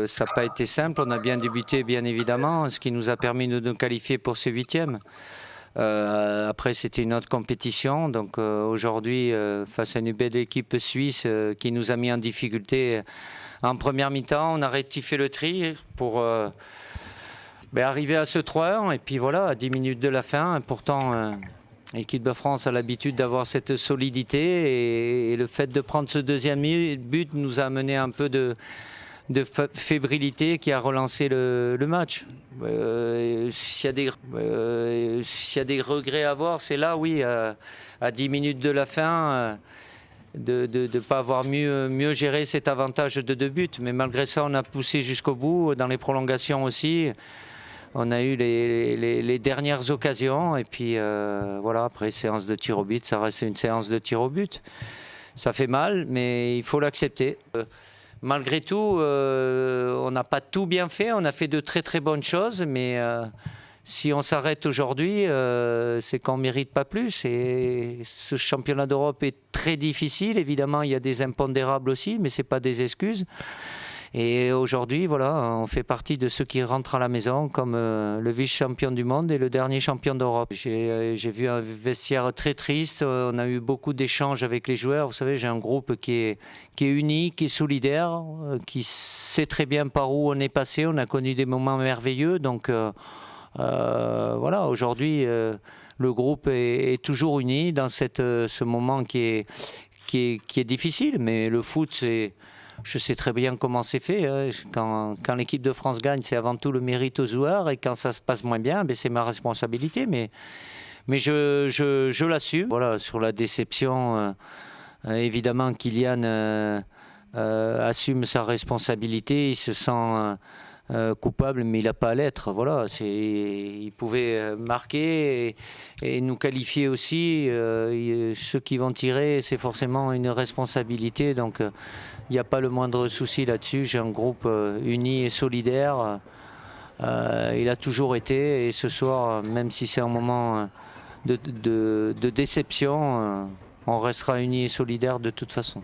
ça n'a pas été simple. On a bien débuté, bien évidemment, ce qui nous a permis de nous qualifier pour ce 8e. Après, c'était une autre compétition. Donc aujourd'hui, face à une belle équipe suisse qui nous a mis en difficulté en première mi-temps, on a rectifié le tir pour arriver à ce 3-1. Et puis voilà, à 10 minutes de la fin, pourtant... L'équipe de France a l'habitude d'avoir cette solidité et le fait de prendre ce deuxième but nous a amené un peu de fébrilité qui a relancé le match. S'il y a des regrets à avoir, c'est là, oui, à 10 minutes de la fin, de ne pas avoir mieux géré cet avantage de 2 buts. Mais malgré ça, on a poussé jusqu'au bout, dans les prolongations aussi. On a eu les dernières occasions et puis voilà, après séance de tir au but, ça reste une séance de tir au but. Ça fait mal, mais il faut l'accepter. Malgré tout, on n'a pas tout bien fait, on a fait de très très bonnes choses, mais si on s'arrête aujourd'hui, c'est qu'on ne mérite pas plus. Et ce championnat d'Europe est très difficile, évidemment il y a des impondérables aussi, mais ce n'est pas des excuses. Et aujourd'hui, voilà, on fait partie de ceux qui rentrent à la maison comme le vice-champion du monde et le dernier champion d'Europe. J'ai vu un vestiaire très triste, on a eu beaucoup d'échanges avec les joueurs. Vous savez, j'ai un groupe qui est uni, qui est solidaire, qui sait très bien par où on est passé. On a connu des moments merveilleux. Donc voilà, aujourd'hui, le groupe est toujours uni dans ce moment qui est difficile. Mais le foot, c'est... Je sais très bien comment c'est fait. Hein. Quand l'équipe de France gagne, c'est avant tout le mérite aux joueurs. Et quand ça se passe moins bien, c'est ma responsabilité. Mais je l'assume. Voilà, sur la déception, évidemment, Kylian assume sa responsabilité. Il se sent coupable, mais il n'a pas à l'être. Voilà, il pouvait marquer et nous qualifier aussi. Ceux qui vont tirer, c'est forcément une responsabilité. Donc, il n'y a pas le moindre souci là-dessus. J'ai un groupe uni et solidaire. Il a toujours été. Et ce soir, même si c'est un moment de déception, on restera unis et solidaires de toute façon.